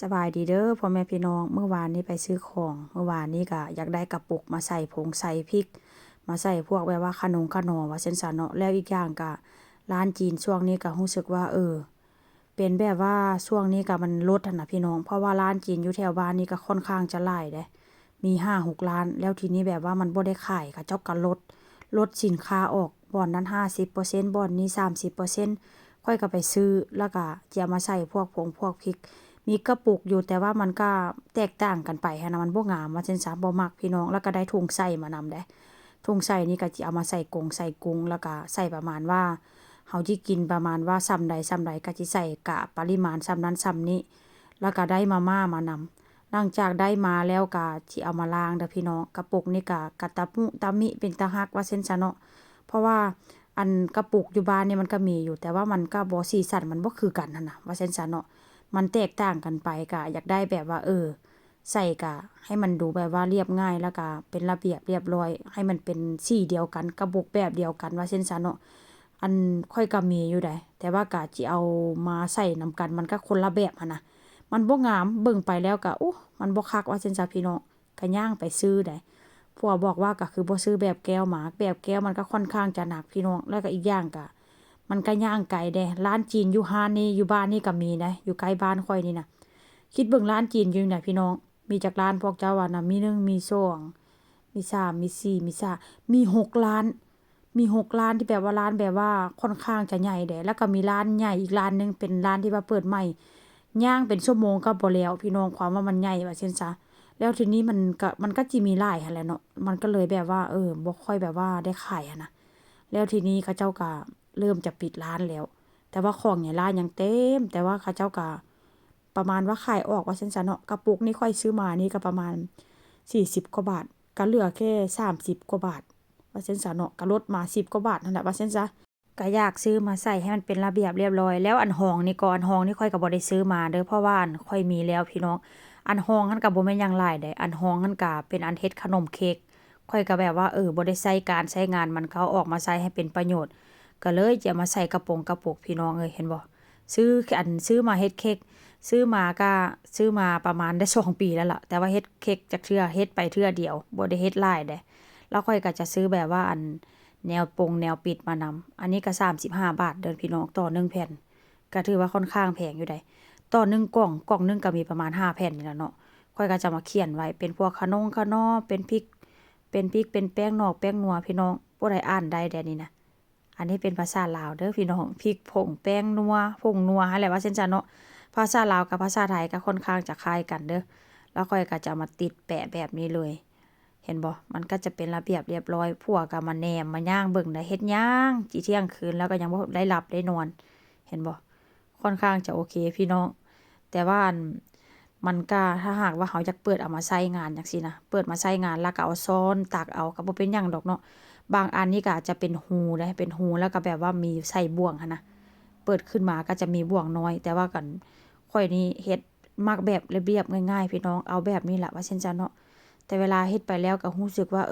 สบายดีเด้อพ่อแม่พี่น้องเมื่อวานนี้ไปซื้อของเมื่อวานนี้ก็อยากได้กระปุกมาใส่ผงใส่พริกมาใส่พวกแบบว่าขนมว่าเส้นสานเนาะแล้วอีกอย่างก็ร้านจีนช่วงนี้ก็รู้สึกว่าเป็นแบบว่าช่วงนี้ก็มันลดหั่นน่ะพี่น้องเพราะว่าร้านจีนอยู่แถวบ้านนี้ก็ค่อนข้างจะหลายเด้มี5-6ร้านแล้วทีนี้แบบว่ามันบ่ได้ขายเขาเจ้าก็ลดสินค้าออกบ่อนนั้น50%บ่อนนี้30%ค่อยก็ไปซื้อแล้วก็จะเอามาใส่พวกผงพวกพริก มีกระปุกอยู่แต่ว่ามันก็แตกต่างกันไปหั้นนะมันบ่งามว่าจั่งซั้นบ่มักพี่น้องแล้วก็ได้ถุงใส่มานำเด้ถุงใส่นี่ก็สิเอามาใส่ใส่กุ้งแล้วก็ใส่ประมาณว่าเฮาสิกินประมาณว่าส่ำใดก็สิใส่กะปริมาณส่ำนั้นส่ำนี้แล้วก็ได้มาม่ามานำหลังจากได้มาแล้วก็สิเอามาล้างเด้อพี่น้องกระปุกนี่ก็กะตะมุตะมิเป็นตาฮักว่าซั่นซะเนาะเพราะว่าอันกระปุกอยู่บ้านนี่มันก็มีอยู่แต่ว่ามันก็บ่สีสันมันบ่คือกันหั่นน่ะว่าซั่นซะเนาะ มันแตกต่างกันไปก็อยากได้แบบว่าใส่ก็ให้มันดูแบบว่าเรียบง่ายแล้วก็เป็นระเบียบเรียบร้อยให้มันเป็นสีเดียวกันกระบอกแบบเดียวกันว่าเช่นซั้นเนาะอันค่อยก็มีอยู่ได้แต่ว่าก็สิเอามาใส่นำกันมันก็คนละแบบหั้นน่ะมันบ่งามเบิ่งไปแล้วก็มันบ่คักว่าเช่นซั้นพี่น้องก็ย่างไปซื้อได้ผัวบอกว่าก็คือบ่ซื้อแบบแก้วหมากแบบแก้วมันก็ค่อนข้างจะหนักพี่น้องแล้วก็อีกอย่างก็มันก็ย่างไกลเด้ร้านจีนอยู่ห้านนี่อยู่บ้านนี่ก็มีนะอยู่ใกล้บ้านค่อยนี่น่ะคิดเบิ่งร้านจีนอยู่น่ะพี่น้องมีจักร้านพวกเจ้าว่าน่ะมี1มี2มี3มี4มี5มี6ร้านมี6ร้านที่แบบว่าร้านแบบว่าค่อนข้างจะใหญ่เด้แล้วก็มีร้านใหญ่อีกร้านหนึ่งเป็นร้านที่ว่าเปิดใหม่ย่างเป็นชั่วโมงก็บ่แล้วพี่น้องความว่ามันใหญ่ว่าซั่นซะแล้วทีนี้มันก็จิมีหลายหั้นแหละเนาะมันก็เลยแบบว่าบ่ค่อยแบบว่าได้ขายหั้นน่ะแล้วทีนี้เขาเจ้าก็เริ่มจะปิดร้านแล้วแต่ว่าของในร้านยังเต็มแต่ว่าเขาเจ้าก็ประมาณว่าขายออกว่าซั่นซะเนาะกระปุกนี่ค่อยซื้อมานี่ก็ประมาณ40กว่าบาทก็เหลือแค่30กว่าบาทว่าซั่นซะเนาะก็ลดมา10กว่าบาทนั่นแหละว่าซั่นซะก็อยากซื้อมาใส่ให้มันเป็นระเบียบเรียบร้อยแล้วอันหองนี่ก็อันหองนี่ค่อยก็บ่ได้ซื้อมาเด้อเพราะว่าอันค่อยมีแล้วพี่น้องอันหองหั้นก็บ่แม่นหยังหลายเด้อันหองหั้นก็เป็นอันเฮ็ดขนมเค้กค่อยก็แบบว่าบ่ได้ใช้การใช้งานมันเขาออกมาใช้ให้เป็นประโยชน์ก็เลยจะมาใส่กระโปรงกระปุกพี่น้องเห็นบ่ซื้อมาเฮ็ดเค้กซื้อมาก็ซื้อมาประมาณได้2ปีแล้วล่ะแต่ว่าเฮ็ดเค้กจักเทื่อเฮ็ดไปเทื่อเดียวบ่ได้เฮ็ดหลายเด้แล้วค่อยก็จะซื้อแบบว่าอันแนวปงแนวปิดมานำอันนี้ก็35บาทเด้อพี่น้องต่อ1แผ่นก็ถือว่าค่อนข้างแพงอยู่ได้ต่อ1กล่องหนึงก็มีประมาณ5แผ่นนี่ล่ะเนาะค่อยก็จะมาเขียนไว้เป็นพวกขนอเป็นพริกเป็นแป้งนอกแป้งนัวพี่น้องผู้ใดอ่านได้แดนี้นะอันนี้เป็นภาษาลาวเด้อพี่น้องพริกผงแป้งนัวผงนัวหั่นแหละว่าซั่นจ้ะเนาะภาษาลาวกับภาษาไทยก็ค่อนข้างจะคล้ายกันเด้อแล้วค่อยก็จะมาติดแปะแบบนี้เลย เห็นบ่มันก็จะเป็นระเบียบเรียบร้อยผัวก็มาแนมมาย่างเบิ่งได้เฮ็ดหยังจิเที่ยงคืนแล้วก็ยังบ่ได้หลับได้นอน เห็นบ่ค่อนข้างจะโอเคพี่น้อง แต่ว่าอันมันก็ถ้าหากว่าเขาอยากเปิดเอามาใช้งานจังซี่นะเปิดมาใช้งานแล้วก็เอาช้อนตักเอาก็บ่เป็นหยังดอกเนาะบางอันนี่ก็อาจจะเป็นรูได้เป็นรูแล้วก็แบบว่ามีใส่บ่วงหั้นนะเปิดขึ้นมาก็จะมีบ่วงน้อย แต่ว่ากันข้อยนี่เฮ็ดมักแบบเรียบๆง่ายๆพี่น้องเอาแบบนี้แหละว่าซั่นจ้ะเนาะ แต่เวลาเฮ็ดไปแล้วก็รู้สึกว่า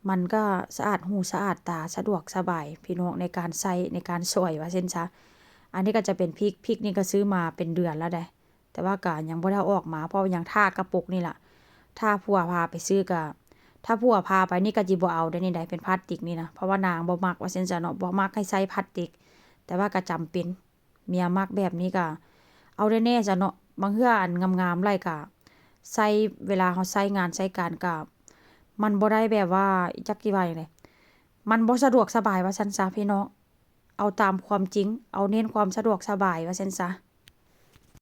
มันก็สะอาดหูสะอาดตาสะดวกสบายพี่น้องในการใช้ในการช่วยว่าเช่นซะอันนี้ก็จะเป็นพริกนี่ก็ซื้อมาเป็นเดือนแล้วได้แต่ว่าก็ยังบ่ได้เอาออกมาเพราะยังท่ากระปุกนี่ล่ะถ้าผัวพาไปซื้อก็ถ้าผัวพาไปนี่ก็สิบ่เอาได้นี่ได้เป็นพลาสติกนี่นะเพราะว่านางบ่มักว่าเช่นซะเนาะบ่มักให้ใช้พลาสติกแต่ว่าก็จำเป็นเมียมักแบบนี้ก็เอาแน่ๆจ้ะเนาะบางเทื่ออันงามๆไล่ก็ใช้เวลาเราใช้งานใช้การก็มันบ่ได้แบบว่าจักสิว่าจั่งใดมันบ่สะดวกสบายว่าซั่นซะพี่น้องเอาตามความจริงเอาเน้นความสะดวกสบายว่าซั่นซะ